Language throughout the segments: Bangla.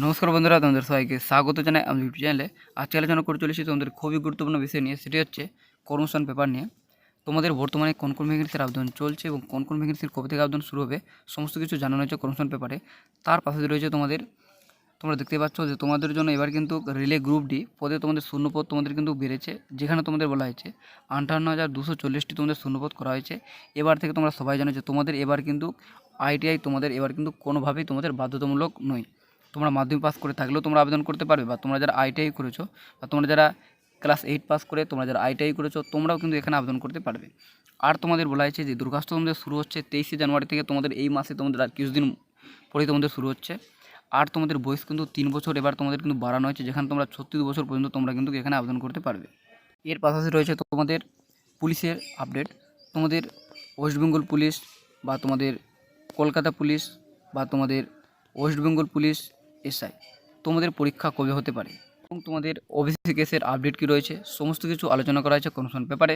নমস্কার বন্ধুরা, তোমাদের সবাইকে স্বাগত জানাই আমি ইউটিউব চ্যানেলে। আজকে আলোচনা করে চলেছি তোমাদের খুবই গুরুত্বপূর্ণ বিষয় নিয়ে, সেটি হচ্ছে কর্মসংস্থান পেপার নিয়ে। তোমাদের বর্তমানে কোন কোন ভ্যাকেন্সির আবেদন চলছে এবং কোন কোন ভ্যাকেন্সির কবে থেকে আবেদন শুরু হবে সমস্ত কিছু জানানো হয়েছে কর্মসংস্থান পেপারে। তার পাশে রয়েছে তোমরা দেখতে পাচ্ছ যে তোমাদের জন্য এবার কিন্তু রিলে গ্রুপ ডি পদে তোমাদের শূন্যপদ তোমাদের কিন্তু বেড়েছে, যেখানে তোমাদের বলা হয়েছে 58,240টি তোমাদের শূন্যপদ করা হয়েছে। এবার থেকে তোমরা সবাই জানো যে তোমাদের এবার কিন্তু আইটিআই তোমাদের এবার কিন্তু কোনোভাবেই তোমাদের বাধ্যতামূলক নয়। তোমরা মাধ্যমিক পাস করে থাকলেও তোমরা আবেদন করতে পারবে, বা তোমরা যারা আইটিআই করেছো বা তোমরা যারা ক্লাস 8 পাস করে তোমরা যারা আইটিআই করেছো তোমরাও কিন্তু এখানে আবেদন করতে পারবে। আর তোমাদের বলা হয়েছে যে দুর্গাস্তব তোমাদের শুরু হচ্ছে 23শে জানুয়ারি থেকে, তোমাদের এই মাসে তোমাদের আর কিছুদিন পরেই তোমাদের শুরু হচ্ছে। আর তোমাদের বয়স কিন্তু 3 বছর এবার তোমাদের কিন্তু বাড়ানো হয়েছে, যেখানে তোমরা 36 বছর পর্যন্ত তোমরা কিন্তু এখানে আবেদন করতে পারবে। এর পাশাপাশি রয়েছে তোমাদের পুলিশের আপডেট। তোমাদের ওয়েস্ট বেঙ্গল পুলিশ বা তোমাদের কলকাতা পুলিশ বা তোমাদের ওয়েস্ট বেঙ্গল পুলিশ এসআই তোমাদের পরীক্ষা কবে হতে পারে এবং তোমাদের ওবিসি কেসের আপডেট কী রয়েছে সমস্ত কিছু আলোচনা করা হয়েছে কমিশন পেপারে।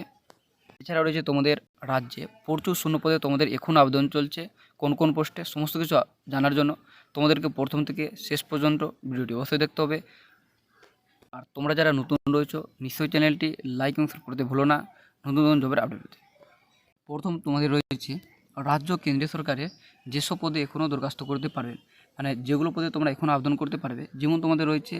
এছাড়া রয়েছে তোমাদের রাজ্যে প্রচুর শূন্যপদে তোমাদের এখন আবেদন চলছে, কোন কোন পোস্টে সমস্ত কিছু জানার জন্য তোমাদেরকে প্রথম থেকে শেষ পর্যন্ত ভিডিওটি অবশ্যই দেখতে হবে। আর তোমরা যারা নতুন রয়েছো নিশ্চয়ই চ্যানেলটি লাইক এবং সাবস্ক্রাইব করতে ভুলো না নতুন নতুন জবের আপডেট পেতে। প্রথম তোমাদের রয়েছে রাজ্য কেন্দ্রীয় সরকারের যেসব পদে এখনও দরখাস্ত করতে পারবেন, মানে যেগুলো পদে তোমরা এখনও আবেদন করতে পারবে। যেমন তোমাদের রয়েছে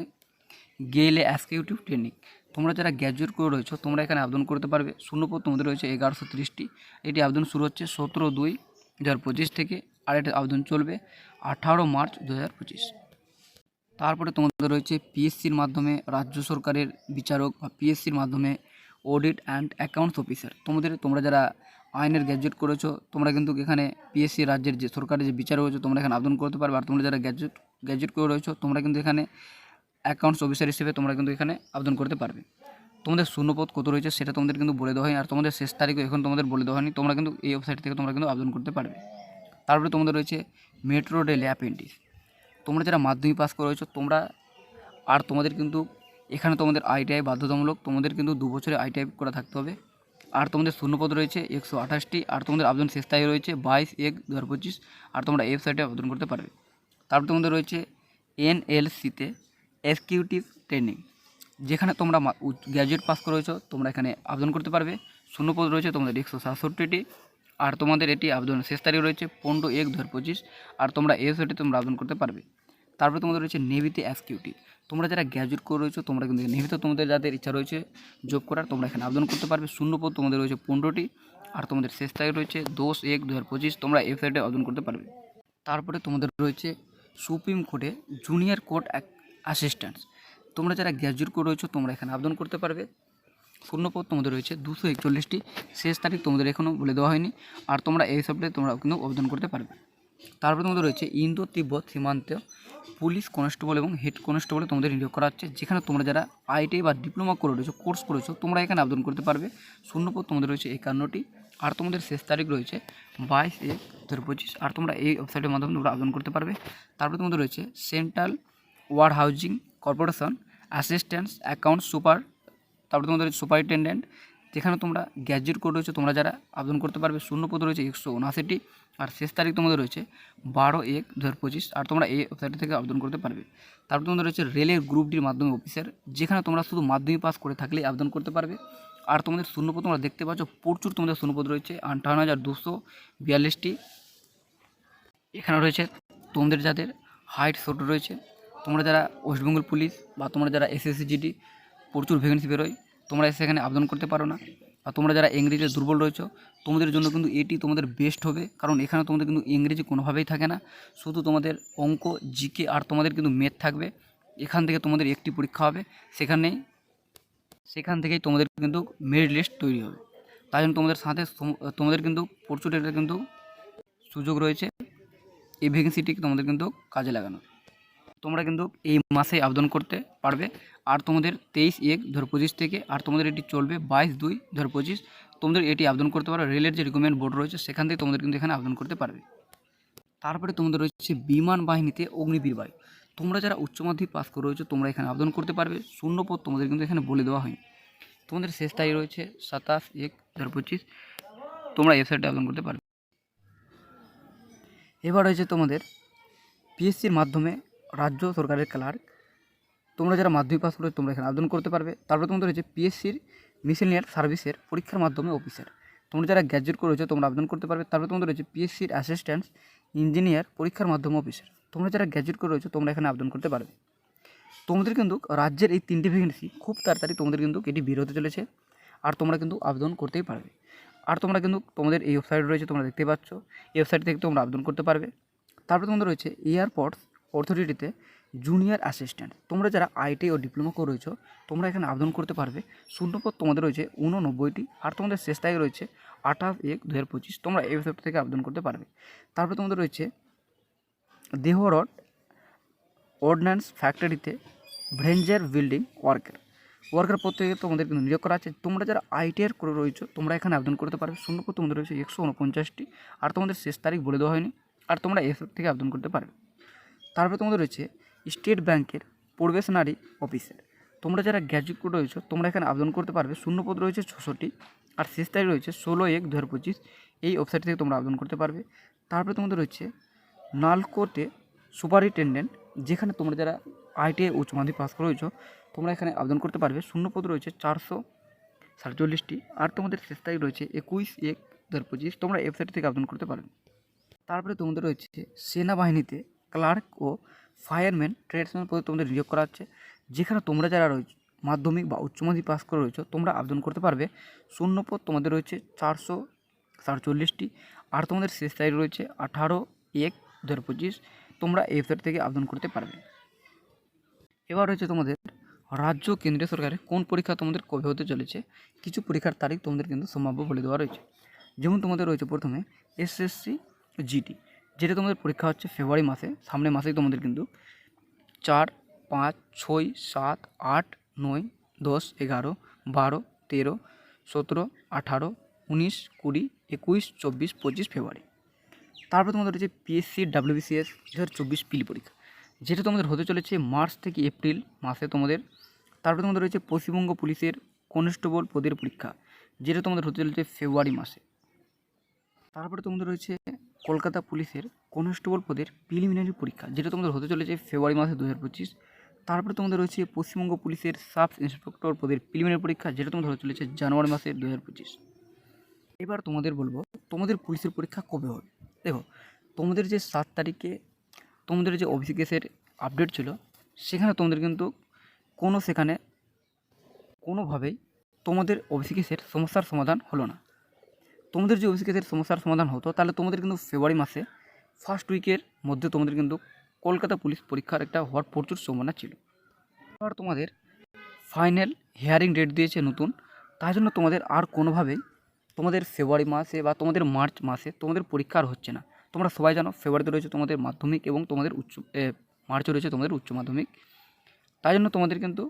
গেলে এক্সিকিউটিভ ট্রেনিং, তোমরা যারা গ্র্যাজুয়েট করে রয়েছো তোমরা এখানে আবেদন করতে পারবে। শূন্যপদ তোমাদের রয়েছে 1130টি। এটি আবেদন শুরু হচ্ছে 17/2/2025 থেকে, আর এটি আবেদন চলবে 18 মার্চ 2025। তারপরে তোমাদের রয়েছে পিএসসির মাধ্যমে রাজ্য সরকারের বিচারক বা পিএসসির মাধ্যমে অডিট অ্যান্ড অ্যাকাউন্টস অফিসার। তোমরা যারা আইনের গ্র্যাজুয়েট করেছো তোমরা কিন্তু এখানে পিএসসি রাজ্যের যে সরকারের যে বিচারক রয়েছে তোমরা এখানে আবেদন করতে পারবে। আর তোমরা যারা গ্র্যাজুয়েট করে রয়েছো তোমরা কিন্তু এখানে অ্যাকাউন্টস অফিসার হিসেবে তোমরা কিন্তু এখানে আবেদন করতে পারবে। তোমাদের শূন্যপদ কত রয়েছে সেটা তোমাদের কিন্তু বলে দেওয়া হয়, আর তোমাদের শেষ তারিখও এখন তোমাদের বলে দেওয়া হয়নি। তোমরা কিন্তু এই ওয়েবসাইট থেকে তোমরা কিন্তু আবেদন করতে পারবে। তারপরে তোমাদের রয়েছে মেট্রো রেল অ্যাপ্রেন্টিস। তোমরা যারা মাধ্যমিক পাস করে রয়েছো তোমরা, আর তোমাদের কিন্তু এখানে তোমাদের আইটিআই বাধ্যতামূলক, তোমাদের কিন্তু 2 বছরে আইটিআই করা থাকতে হবে। আর তোমাদের শূন্যপদ রয়েছে 128টি। আর তোমাদের আবেদন শেষ তারিখ রয়েছে 22/1/2025। আর তোমরা এই ওয়েবসাইটে আবেদন করতে পারবে। তারপর তোমাদের রয়েছে এনএলসিতে এক্সিকিউটিভ ট্রেনিং, যেখানে তোমরা গ্র্যাজুয়েট পাস করে রয়েছো তোমরা এখানে আবেদন করতে পারবে। শূন্যপদ রয়েছে তোমাদের 167টি। আর তোমাদের এটি আবেদন শেষ তারিখ রয়েছে 15/1/2025। আর তোমরা এই ওয়েবসাইটে তোমরা আবেদন করতে পারবে। তারপরে তোমাদের রয়েছে নেভিতে এক্সিকিউটিভ। তোমরা যারা গ্র্যাজুয়েট করে রয়েছো তোমরা কিন্তু নেভিতে তোমাদের যাদের ইচ্ছা রয়েছে জব করার তোমরা এখানে আবেদন করতে পারবে। শূন্যপদ তোমাদের রয়েছে 15টি। আর তোমাদের শেষ তারিখ রয়েছে 10/1/2025। তোমরা এই ওয়েবসাইটে আবেদন করতে পারবে। তারপরে তোমাদের রয়েছে সুপ্রিম কোর্টে জুনিয়র কোর্ট অ্যাসিস্ট্যান্ট। তোমরা যারা গ্র্যাজুয়েট করে রয়েছো তোমরা এখানে আবেদন করতে পারবে। শূন্যপদ তোমাদের রয়েছে 241টি। শেষ তারিখ তোমাদের এখনও বলে দেওয়া হয়নি। আর তোমরা এই সপ্তাহে তোমরা কিন্তু আবেদন করতে পারবে। তারপরে তোমাদের রয়েছে ইন্দো তিব্বত সীমান্ত পুলিশ কনস্টেবল এবং হেড কনস্টেবলে তোমাদের নিয়োগ করা হচ্ছে, যেখানে তোমরা যারা আইটিআই বা ডিপ্লোমা করে রয়েছো কোর্স করেছো তোমরা এখানে আবেদন করতে পারবে। শূন্যপদ তোমাদের রয়েছে 51টি। আর তোমাদের শেষ তারিখ রয়েছে 22/1/2025। আর তোমরা এই ওয়েবসাইটের মাধ্যমে তোমরা আবেদন করতে পারবে। তারপরে তোমাদের রয়েছে central ward housing corporation assistant account super. তারপরে তোমাদের সুপারিনটেন্ডেন্ট, যেখানে তোমরা গ্র্যাজুয়েট করে রয়েছে তোমরা যারা আবেদন করতে পারবে। শূন্যপদ রয়েছে 179টি। আর শেষ তারিখ তোমাদের রয়েছে 12/1/2025। আর তোমরা এই ওয়েবসাইট থেকে আবেদন করতে পারবে। তারপর তোমাদের রয়েছে রেলের গ্রুপ ডির মাধ্যমে অফিসার, যেখানে তোমরা শুধু মাধ্যমিক পাস করে থাকলেই আবেদন করতে পারবে। আর তোমাদের শূন্যপদ তোমরা দেখতে পাচ্ছ প্রচুর তোমাদের শূন্যপদ রয়েছে 58,242টি। এখানে রয়েছে তোমাদের যাদের হাইট ছোট রয়েছে, তোমরা যারা ওয়েস্ট বেঙ্গল পুলিশ বা তোমরা যারা এসএসসি প্রচুর ভ্যাকেন্সি বেরোয় তোমরা সেখানে আবেদন করতে পারো না। আর তোমরা যারা ইংরেজিতে দুর্বল রয়েছো তোমাদের জন্য কিন্তু এটি তোমাদের বেস্ট হবে, কারণ এখানে তোমাদের কিন্তু ইংরেজি কোনোভাবেই থাকে না, শুধু তোমাদের অঙ্ক জিকে আর তোমাদের কিন্তু ম্যাথ থাকবে। এখান থেকে তোমাদের একটি পরীক্ষা হবে, সেখান থেকেই তোমাদের কিন্তু মেরিট লিস্ট তৈরি হবে। তাই জন্য তোমাদের সাথে তোমাদের কিন্তু প্রচুর এটা কিন্তু সুযোগ রয়েছে এই ভ্যাকেন্সিটিকে তোমাদের কিন্তু কাজে লাগানো। তোমরা কিন্তু এই মাসে আবেদন করতে পারবে। আর তোমাদের 23/1/2025 থেকে, আর তোমাদের এটি চলবে 22/2/2025। তোমাদের এটি আবেদন করতে পারো রেলের যে রিক্রুটমেন্ট বোর্ড রয়েছে সেখান থেকে তোমাদের কিন্তু এখানে আবেদন করতে পারবে। তারপরে তোমাদের রয়েছে বিমান বাহিনীতে অগ্নিবীর বায়ু। তোমরা যারা উচ্চ মাধ্যমিক পাস করে রয়েছে তোমরা এখানে আবেদন করতে পারবে। শূন্যপদ তোমাদের কিন্তু এখানে বলে দেওয়া হয়নি। তোমাদের শেষ তারিখ রয়েছে 27/1/2025। তোমরা ওয়েবসাইটে আবেদন করতে পারবে। এবার রয়েছে তোমাদের পিএসসির মাধ্যমে রাজ্য সরকারের ক্লার্ক, তোমরা যারা মাধ্যমিক পাস করে তোমরা এখানে আবেদন করতে পারবে। তারপরে তোমাদের রয়েছে পিএসসির মিসেলিনিয়াস সার্ভিসের পরীক্ষার মাধ্যমে অফিসার, তোমরা যারা গ্র্যাজুয়েট করেছো তোমরা আবেদন করতে পারবে। তারপরে তোমাদের রয়েছে পিএসসির অ্যাসিস্ট্যান্ট ইঞ্জিনিয়ার পরীক্ষার মাধ্যমে অফিসার, তোমরা যারা গ্র্যাজুয়েট করে রয়েছো তোমরা এখানে আবেদন করতে পারবে। তোমাদের কিন্তু রাজ্যের এই 3টি ভ্যাকেন্সি খুব তাড়াতাড়ি তোমাদের কিন্তু এটি বের হতে চলেছে, আর তোমরা কিন্তু আবেদন করতেই পারবে। আর তোমরা কিন্তু তোমাদের এই ওয়েবসাইট রয়েছে, তোমরা দেখতে পাচ্ছ, এই ওয়েবসাইট থেকে তোমরা আবেদন করতে পারবে। তারপরে তোমাদের রয়েছে এয়ারপোর্টস অথরিটিতে জুনিয়র অ্যাসিস্ট্যান্ট, তোমরা যারা আইটি ও ডিপ্লোমা করে রয়েছো তোমরা এখানে আবেদন করতে পারবে। শূন্যপদ তোমাদের রয়েছে 89টি, আর তোমাদের শেষ তারিখ রয়েছে 28/1/2025, তোমরা এই ওয়েবসাইট থেকে আবেদন করতে পারবে। তারপরে তোমাদের রয়েছে দেহরড অর্ডিন্যান্স ফ্যাক্টরিতে ভ্রেঞ্জার বিল্ডিং ওয়ার্কার পদ থেকে তোমাদের কিন্তু নিয়োগ করা আছে। তোমরা যারা আইটিআর করে রয়েছো তোমরা এখানে আবেদন করতে পারবে। শূন্যপদ তোমাদের রয়েছে 149টি, আর তোমাদের শেষ তারিখ বলে দেওয়া হয়নি, আর তোমরা এই থেকে আবেদন করতে পারবে। তারপরে তোমাদের রয়েছে স্টেট ব্যাংকের প্রবেশনারি অফিসার, তোমরা যারা গ্র্যাজুয়েট করে রয়েছো তোমরা এখানে আবেদন করতে পারবে। শূন্যপদ রয়েছে 66টি, আর শেষ তারিখ রয়েছে 16/1/2025, এই ওয়েবসাইট থেকে তোমরা আবেদন করতে পারবে। তারপরে তোমাদের রয়েছে নালকোতে সুপারিনটেন্ডেন্ট, যেখানে তোমরা যারা আইটিআই উচ্চ মাধ্যমিক পাস করে রয়েছো তোমরা এখানে আবেদন করতে পারবে। শূন্যপদ রয়েছে 447টি, আর তোমাদের শেষ তারিখ রয়েছে 21/1/2025, তোমরা ওয়েবসাইট থেকে আবেদন করতে পারবে। তারপরে তোমাদের রয়েছে সেনাবাহিনীতে ক্লার্ক ও ফায়ারম্যান ট্রেডসম্যান পদে তোমাদের নিয়োগ করা হচ্ছে, যেখানে তোমরা যারা রয়েছে মাধ্যমিক বা উচ্চ মাধ্যমিক পাস করে রয়েছো তোমরা আবেদন করতে পারবে। শূন্যপদ তোমাদের রয়েছে 447টি, আর তোমাদের শেষ তারিখ রয়েছে 18/1/2025, তোমরা এই ওয়েবসাইট থেকে আবেদন করতে পারবে। এবার রয়েছে তোমাদের রাজ্য কেন্দ্রীয় সরকারের কোন পরীক্ষা তোমাদের কবে হতে চলেছে, কিছু পরীক্ষার তারিখ তোমাদের কিন্তু সম্ভাব্য বলে দেওয়া রয়েছে। যেমন তোমাদের রয়েছে প্রথমে এসএসসি জিডি, যেটা তোমাদের পরীক্ষা হচ্ছে ফেব্রুয়ারি মাসে, সামনের মাসেই তোমাদের কিন্তু 4, 5, 6, 7, 8, 9, 10, 11, 12, 13, 17, 18, 19, 20, 21, 24, 25 ফেব্রুয়ারি। তারপর তোমাদের রয়েছে পিএসসি ডাব্লিউবিসিএস 2024 পিলি পরীক্ষা, যেটা তোমাদের হতে চলেছে মার্চ থেকে এপ্রিল মাসে তোমাদের। তারপর তোমাদের রয়েছে পশ্চিমবঙ্গ পুলিশের কনস্টেবল পদের পরীক্ষা, যেটা তোমাদের হতে চলেছে ফেব্রুয়ারি মাসে। তারপরে তোমাদের রয়েছে কলকাতা পুলিশের কনস্টেবল পদের প্রিলিমিনারি পরীক্ষা, যেটা তোমাদের হতে চলেছে ফেব্রুয়ারি মাসে 2025। তারপরে তোমাদের রয়েছে পশ্চিমবঙ্গ পুলিশের সাব ইন্সপেক্টর পদের প্রিলিমিনারি পরীক্ষা, যেটা তোমাদের হতে চলেছে জানুয়ারি মাসে 2025। এবার তোমাদের বলবো তোমাদের পুলিশের পরীক্ষা কবে হবে। দেখো, তোমাদের যে 7 তারিখে তোমাদের যে ওবিসি কেসের আপডেট ছিল, সেখানে তোমাদের কিন্তু সেখানে কোনোভাবেই তোমাদের ওবিসি কেসের সমস্যার সমাধান হলো না। তোমাদের যে ওবিসি কেসের সমস্যার সমাধান হতো তাহলে তোমাদের কিন্তু ফেব্রুয়ারি মাসে ফার্স্ট উইকের মধ্যে তোমাদের কিন্তু কলকাতা পুলিশ পরীক্ষার একটা হওয়ার প্রচুর সম্ভাবনা ছিল। এবার তোমাদের ফাইনাল হিয়ারিং ডেট দিয়েছে নতুন, তাই জন্য তোমাদের আর কোনোভাবেই তোমাদের ফেব্রুয়ারি মাসে বা তোমাদের মার্চ মাসে তোমাদের পরীক্ষা আর হচ্ছে না। তোমরা সবাই জানো ফেব্রুয়ারিতে রয়েছে তোমাদের মাধ্যমিক এবং তোমাদের মার্চে রয়েছে তোমাদের উচ্চ মাধ্যমিক, তাই জন্য তোমাদের কিন্তু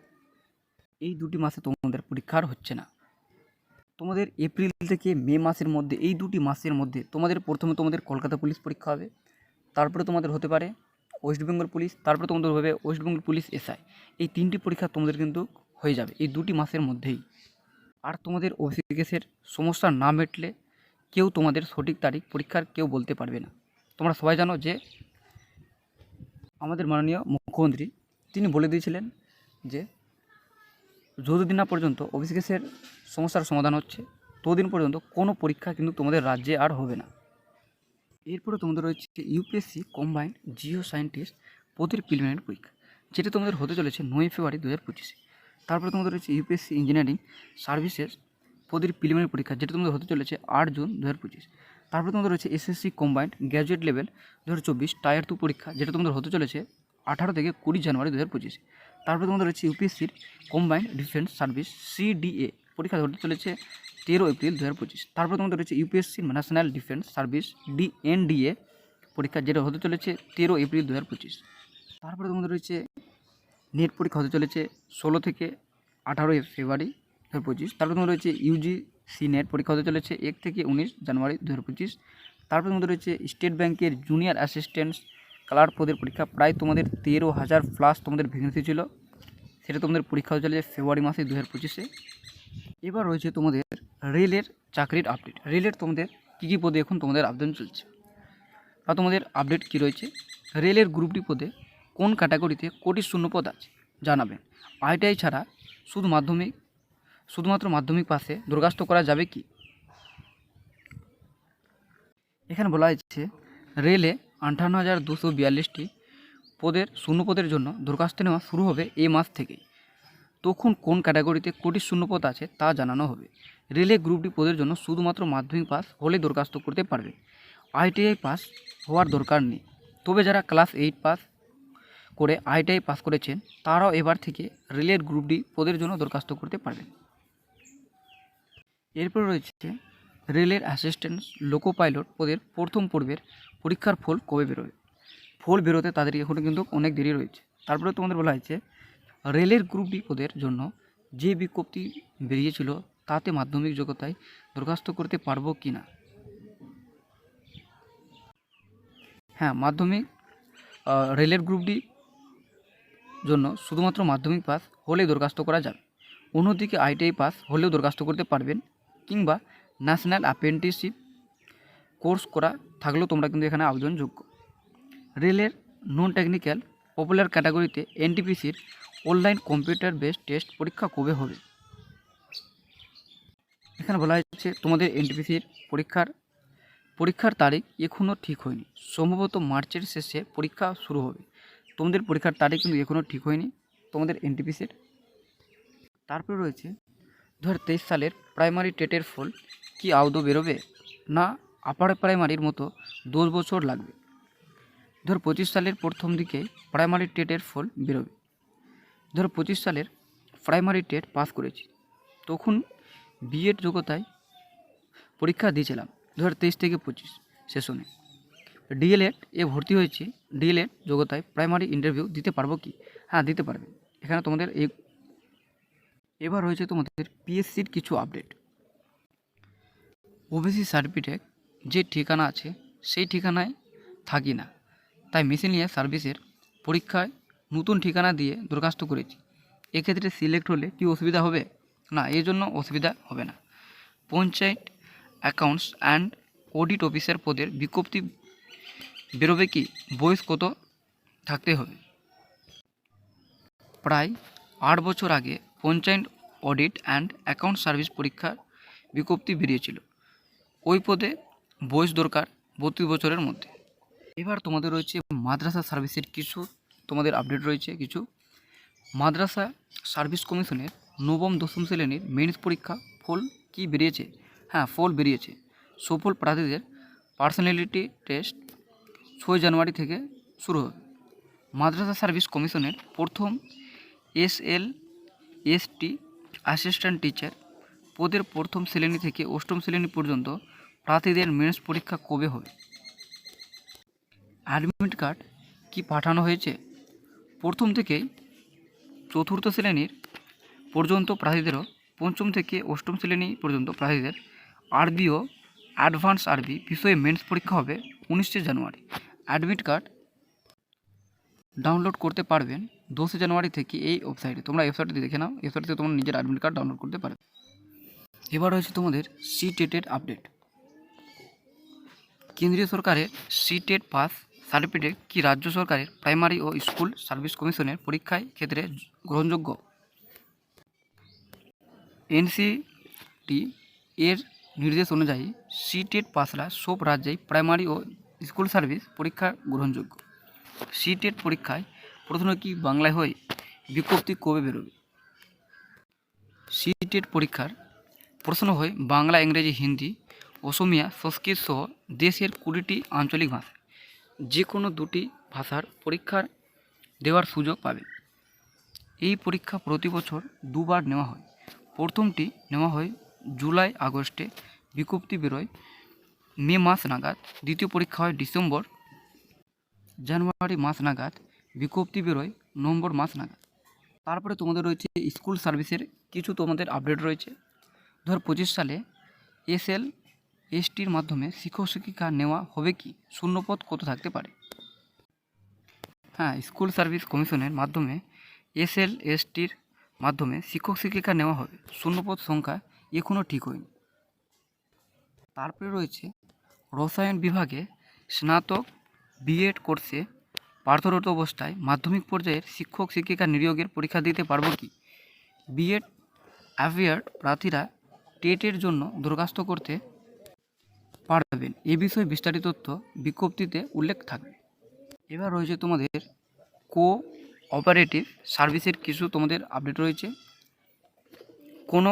এই 2টি মাসে তোমাদের পরীক্ষা আর হচ্ছে না। তোমাদের এপ্রিল থেকে মে মাসের মধ্যে, এই 2টি মাসের মধ্যে তোমাদের প্রথমে তোমাদের কলকাতা পুলিশ পরীক্ষা হবে, তারপরে তোমাদের হতে পারে ওয়েস্ট বেঙ্গল পুলিশ, তারপরে তোমাদের হবে ওয়েস্ট বেঙ্গল পুলিশ এসআই। এই 3টি পরীক্ষা তোমাদের কিন্তু হয়ে যাবে এই 2টি মাসের মধ্যেই। আর তোমাদের ওবিসি কেসের সমস্যা না মিটলে কেউ তোমাদের সঠিক তারিখ পরীক্ষার কেউ বলতে পারবে না। তোমরা সবাই জানো যে আমাদের মাননীয় মুখ্যমন্ত্রী তিনি বলে দিয়েছিলেন যে যতদিন না পর্যন্ত ওবিসি কেসের সমস্যার সমাধান হচ্ছে ততদিন পর্যন্ত কোনো পরীক্ষা কিন্তু তোমাদের রাজ্যে আর হবে না। এরপরে তোমাদের রয়েছে ইউপিএসসি কম্বাইন্ড জিও সায়েন্টিস্ট পদের প্রিলিমিনারি পরীক্ষা, যেটা তোমাদের হতে চলেছে 9 ফেব্রুয়ারি 2025। তারপরে তোমাদের রয়েছে ইউপিএসসি ইঞ্জিনিয়ারিং সার্ভিসেস পদের প্রিলিমিনারি পরীক্ষা, যেটা তোমাদের হতে চলেছে 8 জুন 2025। তারপরে তোমাদের রয়েছে SSC combined graduate level 2024 tyre 2 পরীক্ষা, যেটা তোমাদের হতে চলেছে 18 থেকে 20 জানুয়ারি 2025। তারপরে তোমাদের রয়েছে ইউপিএসসির কম্বাইন্ড ডিফেন্স সার্ভিস সিডিএ পরীক্ষা হতে চলেছে 13 এপ্রিল 2025। তারপরে তোমাদের রয়েছে ইউপিএসসির ন্যাশনাল ডিফেন্স সার্ভিস এনডিএ পরীক্ষা, যেটা হতে চলেছে 13 এপ্রিল 2025। তারপরে তোমাদের রয়েছে নেট পরীক্ষা হতে চলেছে 16 থেকে 18 ফেব্রুয়ারি 2025। তারপরে তোমাদের রয়েছে ইউজিসি নেট পরীক্ষা হতে চলেছে 1 থেকে 19 জানুয়ারি 2025। তারপরে তোমাদের রয়েছে স্টেট ব্যাংকের জুনিয়র অ্যাসিস্ট্যান্ট ক্লার্ক পদের পরীক্ষা, প্রায় তোমাদের 13,000 প্লাস তোমাদের ভ্যাকেন্সি ছিল, সেটা তোমাদের পরীক্ষা হতে চলেছে ফেব্রুয়ারি মাসে 2025-এ। এবার রয়েছে তোমাদের রেলের চাকরির আপডেট। রেলের তোমাদের কী পদে এখন তোমাদের আবেদন চলছে বা তোমাদের আপডেট কী রয়েছে। রেলের গ্রুপ ডি পদে কোন ক্যাটাগরিতে কোটি শূন্যপদ আছে জানাবেন। আইটিআই ছাড়া শুধুমাত্র মাধ্যমিক পাশে দরখাস্ত করা যাবে কি? এখানে বলা হয়েছে রেলে 58,242টি শূন্যপদের জন্য দরখাস্ত নেওয়া শুরু হবে এই মাস থেকেই। তখন কোন ক্যাটাগরিতে কোটি শূন্যপদ আছে তা জানানো হবে। রেলে গ্রুপ ডি পদের জন্য শুধুমাত্র মাধ্যমিক পাস হলে দরখাস্ত করতে পারবে। আইটিআই পাস হওয়ার দরকার নেই। তবে যারা ক্লাস 8 পাস করে আইটিআই পাস করেছেন তারাও এবার থেকে রেলের গ্রুপ ডি পদের জন্য দরখাস্ত করতে পারবেন। এরপর রয়েছে রেলের অ্যাসিস্ট্যান্ট লোকো পাইলট পদের প্রথম পর্বের পরীক্ষার ফল কবে বেরোবে। ফল বেরোতে তাদের এখনও কিন্তু অনেক দেরি রয়েছে। তারপরে তোমাদের বলা হয়েছে রেলের গ্রুপ ডি পদের জন্য যে বিজ্ঞপ্তি বেরিয়েছিল তাতে মাধ্যমিক যোগ্যতায় দরখাস্ত করতে পারবো কি না। হ্যাঁ, রেলের গ্রুপ ডি জন্য শুধুমাত্র মাধ্যমিক পাস হলেই দরখাস্ত করা যাবে। অন্যদিকে আইটিআই পাস হলেও দরখাস্ত করতে পারবেন, কিংবা ন্যাশনাল অ্যাপ্রেন্টিসশিপ কোর্স করা থাকলেও তোমরা কিন্তু এখানে আবেদনযোগ্য। রেলের নন টেকনিক্যাল পপুলার ক্যাটাগরিতে এনটিপিসির অনলাইন কম্পিউটার বেসড টেস্ট পরীক্ষা কবে হবে। এখানে বলা হয়েছে তোমাদের এনটিপিসির পরীক্ষার তারিখ এখনও ঠিক হয়নি। সম্ভবত মার্চের শেষে পরীক্ষা শুরু হবে। তোমাদের পরীক্ষার তারিখ কিন্তু এখনও ঠিক হয়নি তোমাদের এনটিপিসির। তারপরে রয়েছে 2023 সালের প্রাইমারি টেটের ফল কি আদৌ বেরোবে, না আপার প্রাইমারির মতো 10 বছর লাগবে। 2025 সালের প্রথম দিকে প্রাইমারি টেটের ফল বেরোবে। 2025 সালের প্রাইমারি টেট পাস করেছি, তখন বিএড যোগ্যতায় পরীক্ষা দিয়েছিলাম 2023 থেকে 25 সেশনে। ডিএলএড ভর্তি হয়েছি। ডিএলএড যোগ্যতায় প্রাইমারি ইন্টারভিউ দিতে পারবো কি? হ্যাঁ, দিতে পারবে। এখানে তোমাদের এবার রয়েছে তোমাদের পিএসসির কিছু আপডেট। ওবিসি সার্টিফিকেট যে ঠিকানা আছে সেই ঠিকানায় থাকি না, তাই মিসেলিনিয়াস সার্ভিসের পরীক্ষায় নতুন ঠিকানা দিয়ে দরখাস্ত করেছি। এক্ষেত্রে সিলেক্ট হলে কি অসুবিধা হবে? না, এর জন্য অসুবিধা হবে না। Panchayat accounts and audit officer পদের বিজ্ঞপ্তি বেরোবে কি? বয়স কত থাকতে হবে? প্রায় 8 বছর আগে panchayat audit and account service পরীক্ষার বিজ্ঞপ্তি বেরিয়েছিল। ওই পদে বয়স দরকার 32 বছরের মধ্যে। এবার তোমাদের রয়েছে মাদ্রাসা সার্ভিসের কিছু তোমাদের আপডেট রয়েছে কিছু। মাদ্রাসা সার্ভিস কমিশনের নবম দশম শ্রেণীর মেইনস পরীক্ষা ফল কি বেরিয়েছে? হ্যাঁ, ফল বেরিয়েছে। সফল প্রার্থীদের পার্সোনালিটি টেস্ট 6 জানুয়ারি থেকে শুরু হবে। মাদ্রাসা সার্ভিস কমিশনের প্রথম এসএলএসটি অ্যাসিস্ট্যান্ট টিচার পদের প্রথম শ্রেণী থেকে অষ্টম শ্রেণী পর্যন্ত প্রার্থীদের মেন্স পরীক্ষা কবে হবে? অ্যাডমিট কার্ড কি পাঠানো হয়েছে? প্রথম থেকেই চতুর্থ শ্রেণীর পর্যন্ত প্রার্থীদেরও পঞ্চম থেকে অষ্টম শ্রেণী পর্যন্ত প্রার্থীদের আরবি ও অ্যাডভান্স আরবি বিষয়ে মেন্স পরীক্ষা হবে 19 জানুয়ারি। অ্যাডমিট কার্ড ডাউনলোড করতে পারবেন 10 জানুয়ারি থেকে এই ওয়েবসাইটে। তোমরা ওয়েবসাইটে দেখে নাও, ওয়েবসাইটে তোমরা নিজের অ্যাডমিট কার্ড ডাউনলোড করতে পারবে। এবার হচ্ছে তোমাদের সিটেটের আপডেট। কেন্দ্রীয় সরকারের সিটেট পাস সার্টিফিকেট কি রাজ্য সরকারের প্রাইমারি ও স্কুল সার্ভিস কমিশনের পরীক্ষায় ক্ষেত্রে গ্রহণযোগ্য? এনসিটি এর নির্দেশ অনুযায়ী সিটেট পাসরা সব রাজ্যেই প্রাইমারি ও স্কুল সার্ভিস পরীক্ষা গ্রহণযোগ্য। সিটেট পরীক্ষায় প্রশ্ন কি বাংলায় হয়? বিজ্ঞপ্তি কবে বেরোবে? সিটেট পরীক্ষার প্রশ্ন হয় বাংলা, ইংরেজি, হিন্দি, অসমিয়া, সংস্কৃত সহ দেশের 20টি আঞ্চলিক ভাষা। যে কোনো 2টি ভাষার পরীক্ষা দেওয়ার সুযোগ পাবে। এই পরীক্ষা প্রতি বছর 2বার নেওয়া হয়। প্রথমটি নেওয়া হয় জুলাই আগস্টে, বিজ্ঞপ্তি বেরোয় মে মাস নাগাদ। দ্বিতীয় পরীক্ষা হয় ডিসেম্বর জানুয়ারি মাস নাগাদ, বিজ্ঞপ্তি বেরোয় নভেম্বর মাস নাগাদ। তারপরে তোমাদের রয়েছে স্কুল সার্ভিসের কিছু তোমাদের আপডেট রয়েছে। 2025 সালে এসএলএসটির মাধ্যমে শিক্ষক শিক্ষিকা নেওয়া হবে কি? শূন্যপদ কত থাকতে পারে? হ্যাঁ, স্কুল সার্ভিস কমিশনের মাধ্যমে এসএলএসটির মাধ্যমে শিক্ষক শিক্ষিকা নেওয়া হবে। শূন্যপদ সংখ্যা এখনও ঠিক হয়নি। তারপরে রয়েছে রসায়ন বিভাগে স্নাতক বিএড কোর্সে পার্থরত অবস্থায় মাধ্যমিক পর্যায়ের শিক্ষক শিক্ষিকা নিয়োগের পরীক্ষা দিতে পারবো কি? বিএড অ্যাফিয়ার্ড প্রার্থীরা টেটের জন্য দরখাস্ত করতে পারবেন। এ বিষয়ে বিস্তারিত তথ্য বিজ্ঞপ্তিতে উল্লেখ থাকবে। এবার রয়েছে তোমাদের কোঅপারেটিভ সার্ভিসের কিছু তোমাদের আপডেট রয়েছে। কোনো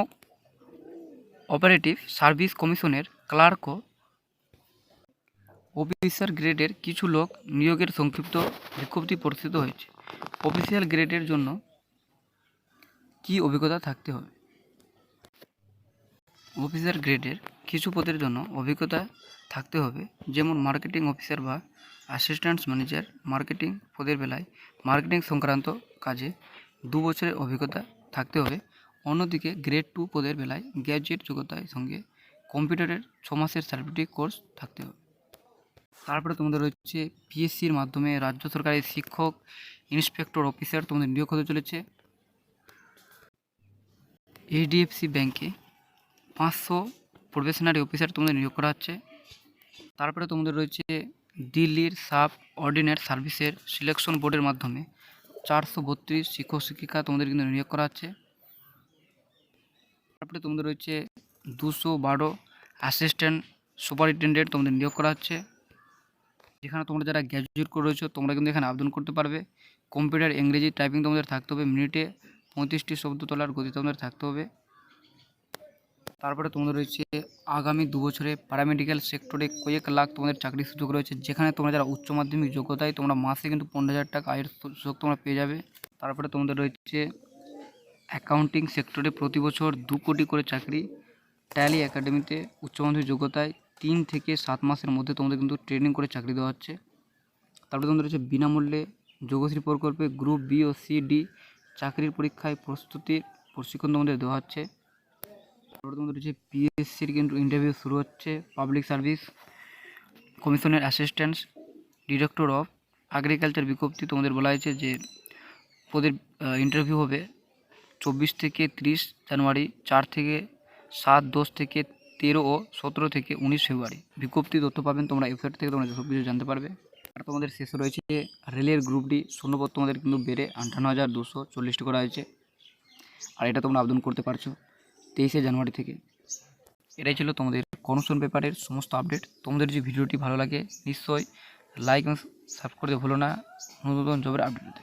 অপারেটিভ সার্ভিস কমিশনের ক্লার্ক ও অফিসার গ্রেডের কিছু লোক নিয়োগের সংক্ষিপ্ত বিজ্ঞপ্তি প্রকাশিত হয়েছে। অফিসিয়াল গ্রেডের জন্য কি অভিজ্ঞতা থাকতে হবে? অফিসার গ্রেডের কিছু পদের জন্য অভিজ্ঞতা থাকতে হবে, যেমন মার্কেটিং অফিসার বা অ্যাসিস্ট্যান্ট ম্যানেজার। মার্কেটিং পদের বেলায় মার্কেটিং সংক্রান্ত কাজে 2 বছরের অভিজ্ঞতা থাকতে হবে। অন্যদিকে গ্রেড 2 পদের বেলায় গ্র্যাজুয়েট যোগ্যতার সঙ্গে কম্পিউটারের 6 মাসের সার্টিফিকেট কোর্স থাকতে হবে। তারপরে তোমাদের রয়েছে পিএসসির মাধ্যমে রাজ্য সরকারের শিক্ষক ইন্সপেক্টর অফিসার তোমাদের নিয়োগ হতে চলেছে। এইচডিএফসি ব্যাংকে 500 প্রবেশনারি অফিসার তোমাদের নিয়োগ করা হচ্ছে। তারপরে তোমাদের রয়েছে দিল্লির সাব অর্ডিনেট সার্ভিসের সিলেকশন বোর্ডের মাধ্যমে 432 শিক্ষক শিক্ষিকা তোমাদের কিন্তু নিয়োগ করা হচ্ছে। তারপরে তোমাদের রয়েছে 212 অ্যাসিস্ট্যান্ট সুপারিনটেন্ডেন্ট তোমাদের নিয়োগ করা হচ্ছে, যেখানে তোমরা যারা গ্র্যাজুয়েট করে রয়েছো তোমরা কিন্তু এখানে আবেদন করতে পারবে। কম্পিউটার ইংরেজি টাইপিং তোমাদের থাকতে হবে, মিনিটে 35টি শব্দ তোলার গতি তোমাদের থাকতে হবে। তারপরে তোমাদের রয়েছে আগামী 2 বছরে প্যারামেডিক্যাল সেক্টরে কয়েক লাখ তোমাদের চাকরির সুযোগ রয়েছে, যেখানে তোমরা যারা উচ্চ মাধ্যমিক যোগ্যতায় তোমরা মাসে কিন্তু 15,000 টাকা আয়ের সুযোগ তোমরা পেয়ে যাবে। তারপরে তোমাদের রয়েছে অ্যাকাউন্টিং সেক্টরে প্রতি বছর 2 কোটি করে চাকরি। ট্যালি একাডেমিতে উচ্চ মাধ্যমিক যোগ্যতায় 3 থেকে 7 মাসের মধ্যে তোমাদের কিন্তু ট্রেনিং করে চাকরি দেওয়া হচ্ছে। তারপরে তোমাদের রয়েছে বিনামূল্যে যোগশ্রী প্রকল্পে গ্রুপ বি ও সি ডি চাকরির পরীক্ষায় প্রস্তুতির প্রশিক্ষণ তোমাদের দেওয়া হচ্ছে। তারপরে তোমাদের রয়েছে পিএসসির কিন্তু ইন্টারভিউ শুরু হচ্ছে। পাবলিক সার্ভিস কমিশনের অ্যাসিস্ট্যান্ট ডিরেক্টর অফ এগ্রিকালচার বিজ্ঞপ্তি তোমাদের বলা হয়েছে যে পদের ইন্টারভিউ হবে 24 থেকে 30 জানুয়ারি, 4 থেকে 7, 10 থেকে 13 ও 17 থেকে 19 ফেব্রুয়ারি। বিজ্ঞপ্তি তথ্য পাবেন তোমরা ওয়েবসাইট থেকে, তোমরা সব কিছু জানতে পারবে। আর তোমাদের শেষে রয়েছে রেলের গ্রুপ ডি শূন্যপদ তোমাদের কিন্তু বেড়ে 58,240টি করা হয়েছে, আর এটা তোমরা আবেদন করতে পারছো 23শে জানুয়ারি থেকে। এটাই ছিল তোমাদের কনস্টেবল পেপারের সমস্ত আপডেট। তোমাদের যদি ভিডিওটি ভালো লাগে নিশ্চয়ই লাইক এবং সাবস্ক্রাইব করতে ভুলো না নতুন জবের আপডেট।